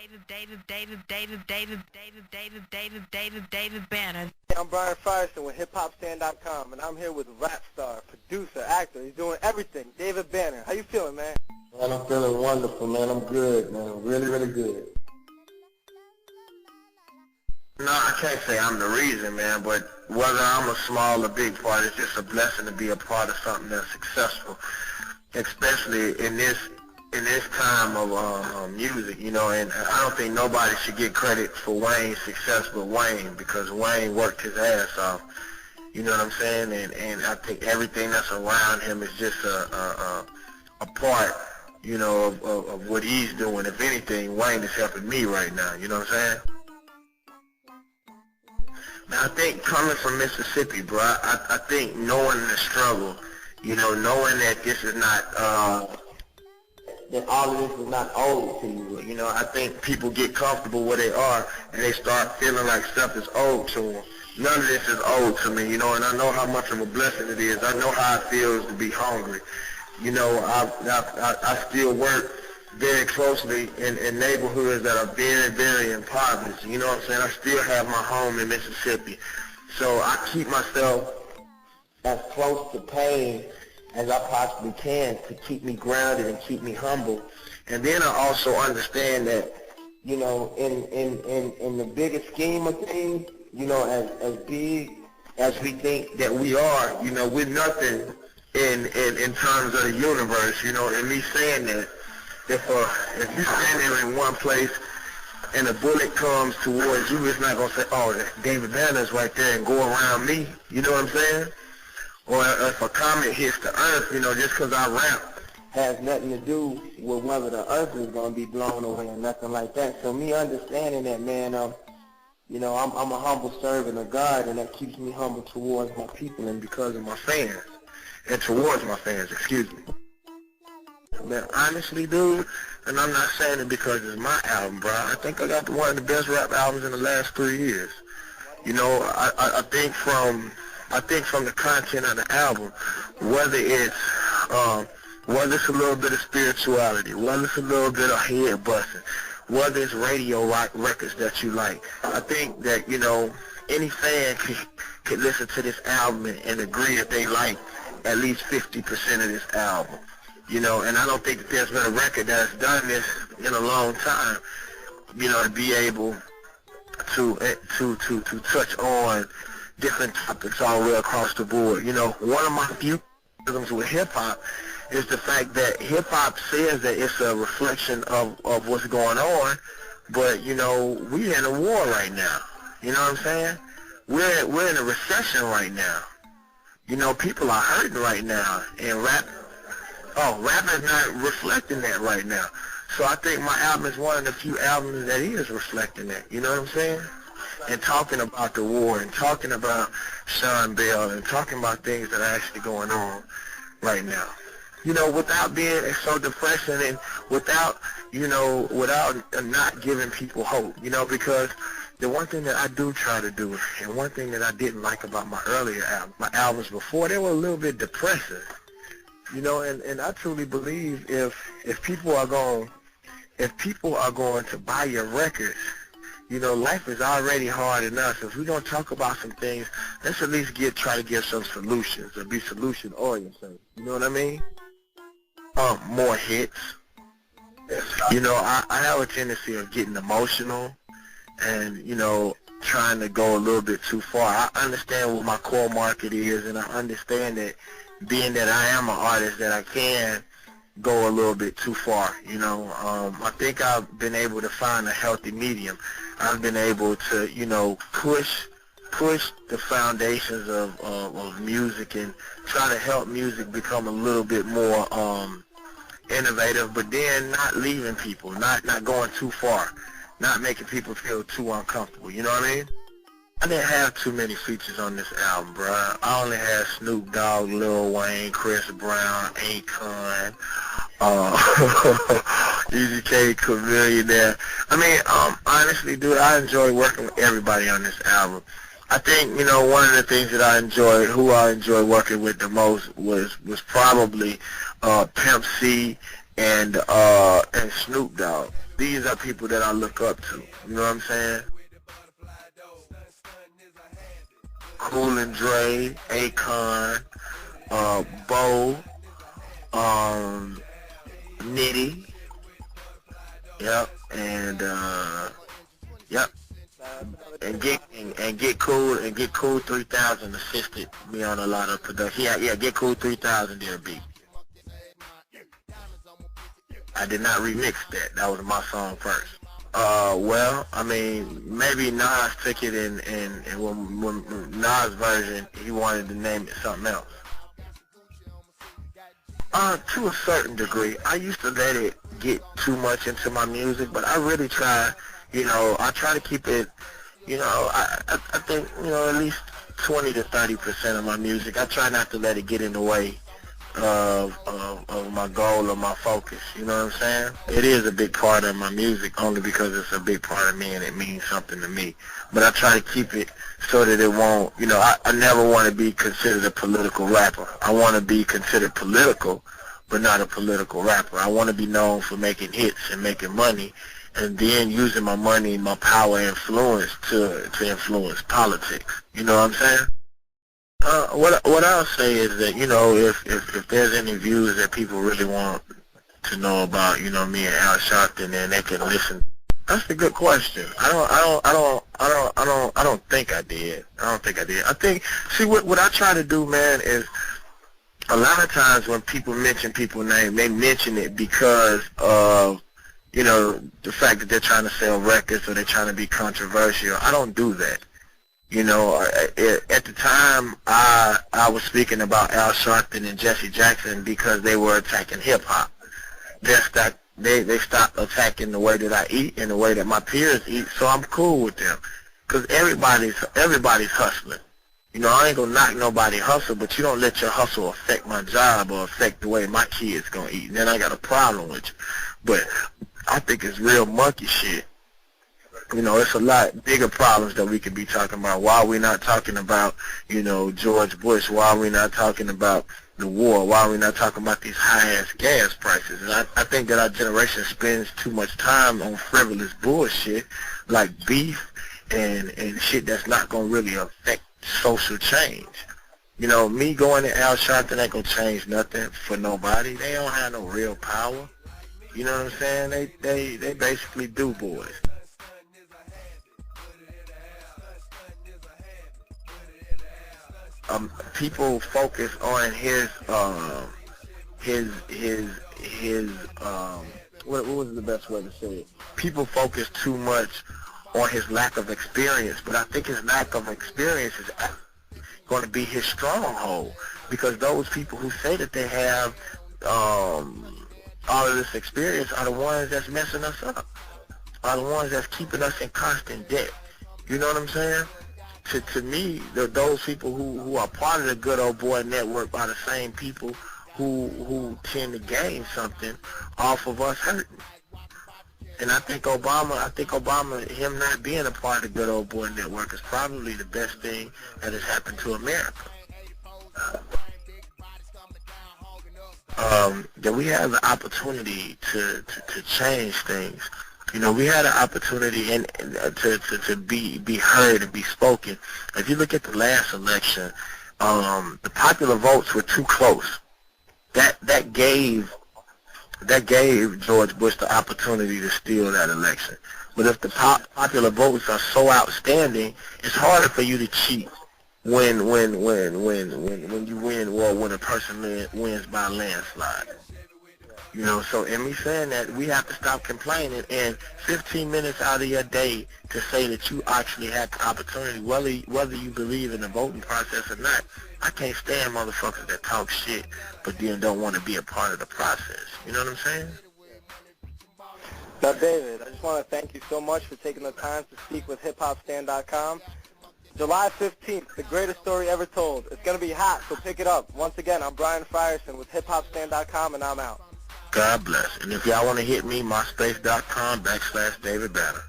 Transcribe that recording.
David Banner. I'm Brian Firestone with HipHopStand.com, and I'm here with rap star, producer, actor. He's doing everything. David Banner. How you feeling, man? Man, I'm feeling wonderful, man. I'm good, man. Really, really good. No, I can't say I'm the reason, man, but whether I'm a small or big part, it's just a blessing to be a part of something that's successful, especially in this time of music, you know. And I don't think nobody should get credit for Wayne's success but Wayne, because Wayne worked his ass off. You know what I'm saying? And I think everything that's around him is just a part, you know, of what he's doing. If anything, Wayne is helping me right now. You know what I'm saying? Now, I think coming from Mississippi, bro, I think knowing the struggle, you know, knowing that this is not, that all of this is not old to you. You know, I think people get comfortable where they are and they start feeling like stuff is old to them. None of this is old to me, you know, and I know how much of a blessing it is. I know how it feels to be hungry. You know, I still work very closely in neighborhoods that are very, very impoverished. You know what I'm saying? I still have my home in Mississippi. So I keep myself as close to pain as I possibly can to keep me grounded and keep me humble. And then I also understand that, you know, in the bigger scheme of things, you know, as big as we think that we are, you know, we're nothing in terms of the universe, you know. And me saying that, if you're standing in one place and a bullet comes towards you, it's not going to say, oh, David Banner's right there and go around me, you know what I'm saying? Or if a comet hits the earth, you know, just because I rap has nothing to do with whether the earth is going to be blown away or nothing like that. So me understanding that, man, you know, I'm a humble servant of God, and that keeps me humble towards my people and because of my fans, and towards my fans, excuse me. Man, honestly, dude, and I'm not saying it because it's my album, bro, I think I got one of the best rap albums in the last 3 years. You know, I think from the content of the album, whether it's a little bit of spirituality, whether it's a little bit of head busting, whether it's radio rock records that you like, I think that, you know, any fan could listen to this album and agree that they like at least 50% of this album. You know, and I don't think that there's been a record that's done this in a long time, you know, to be able to touch on different topics all the way across the board. You know, one of my few problems with hip-hop is the fact that hip-hop says that it's a reflection of what's going on, but, you know, we're in a war right now. You know what I'm saying? We're in a recession right now. You know, people are hurting right now, and rap is not reflecting that right now. So I think my album is one of the few albums that is reflecting that. You know what I'm saying? And talking about the war, and talking about Sean Bell, and talking about things that are actually going on right now. You know, without being so depressing, and without not giving people hope. You know, because the one thing that I do try to do, and one thing that I didn't like about my earlier albums before, they were a little bit depressing. You know, and I truly believe if people are going to buy your records, you know, life is already hard enough. If we're going to talk about some things, let's at least try to give some solutions, or be solution-oriented. You know what I mean? More hits. You know, I have a tendency of getting emotional and, you know, trying to go a little bit too far. I understand what my core market is, and I understand that being that I am an artist, that I can go a little bit too far, you know. I think I've been able to find a healthy medium. I've been able to, you know, push the foundations of music and try to help music become a little bit more innovative, but then not leaving people, not going too far, not making people feel too uncomfortable, you know what I mean? I didn't have too many features on this album, bro. I only had Snoop Dogg, Lil Wayne, Chris Brown, Akon, Easy K, Chameleon there. I mean, honestly, dude, I enjoy working with everybody on this album. I think, you know, one of the things that I enjoyed working with the most was probably Pimp C and Snoop Dogg. these are people that I look up to. You know what I'm saying? Cool and Dre, Akon, Bo, Nitty, yep, and yep, and Get Cool 3000 assisted me on a lot of production. Yeah, Get Cool 3000 did a beat. I did not remix that. That was my song first. Well, I mean, maybe Nas took it and when Nas' version, he wanted to name it something else. To a certain degree. I used to let it get too much into my music, but I really try, I try to keep it, I think, at least 20 to 30% of my music. I try not to let it get in the way of my goal or my focus, you know what I'm saying? It is a big part of my music only because it's a big part of me and it means something to me. But I try to keep it so that it won't, I never want to be considered a political rapper. I want to be considered political, but not a political rapper. I want to be known for making hits and making money and then using my money, my power and influence to influence politics. You know what I'm saying? What I'll say is that, if there's any views that people really want to know about, me and Al Sharpton, then they can listen. That's a good question. I don't think I did. I think, see, what I try to do, man, is a lot of times when people mention people's name, they mention it because of, the fact that they're trying to sell records or they're trying to be controversial. I don't do that. At the time, I was speaking about Al Sharpton and Jesse Jackson because they were attacking hip-hop. They stopped attacking the way that I eat and the way that my peers eat, so I'm cool with them. Because everybody's hustling. I ain't gonna knock nobody hustle, but you don't let your hustle affect my job or affect the way my kids gonna eat. And then I got a problem with you. But I think it's real monkey shit. It's a lot bigger problems that we could be talking about. Why are we not talking about, George Bush? Why are we not talking about the war? Why are we not talking about these high-ass gas prices? And I think that our generation spends too much time on frivolous bullshit like beef and shit that's not going to really affect social change. Me going to Al Sharpton ain't going to change nothing for nobody. They don't have no real power. You know what I'm saying? They basically do boys. People focus on what was the best way to say it? People focus too much on his lack of experience, but I think his lack of experience is going to be his stronghold, because those people who say that they have all of this experience are the ones that's messing us up, are the ones that's keeping us in constant debt. You know what I'm saying? To me, those people who are part of the Good Old Boy Network are the same people who tend to gain something off of us hurting. And I think Obama, him not being a part of the Good Old Boy Network is probably the best thing that has happened to America. That we have the opportunity to change things. We had an opportunity to be heard and be spoken. If you look at the last election, the popular votes were too close. That gave George Bush the opportunity to steal that election. But if the popular votes are so outstanding, it's harder for you to cheat when you win, or when a person wins by a landslide. So in me saying that, we have to stop complaining, and 15 minutes out of your day to say that you actually had the opportunity, whether you believe in the voting process or not. I can't stand motherfuckers that talk shit but then don't want to be a part of the process. You know what I'm saying? Now, David, I just want to thank you so much for taking the time to speak with HipHopStand.com. July 15th, the greatest story ever told. It's going to be hot, so pick it up. Once again, I'm Brian Frierson with HipHopStand.com, and I'm out. God bless. And if y'all want to hit me, myspace.com/David Banner.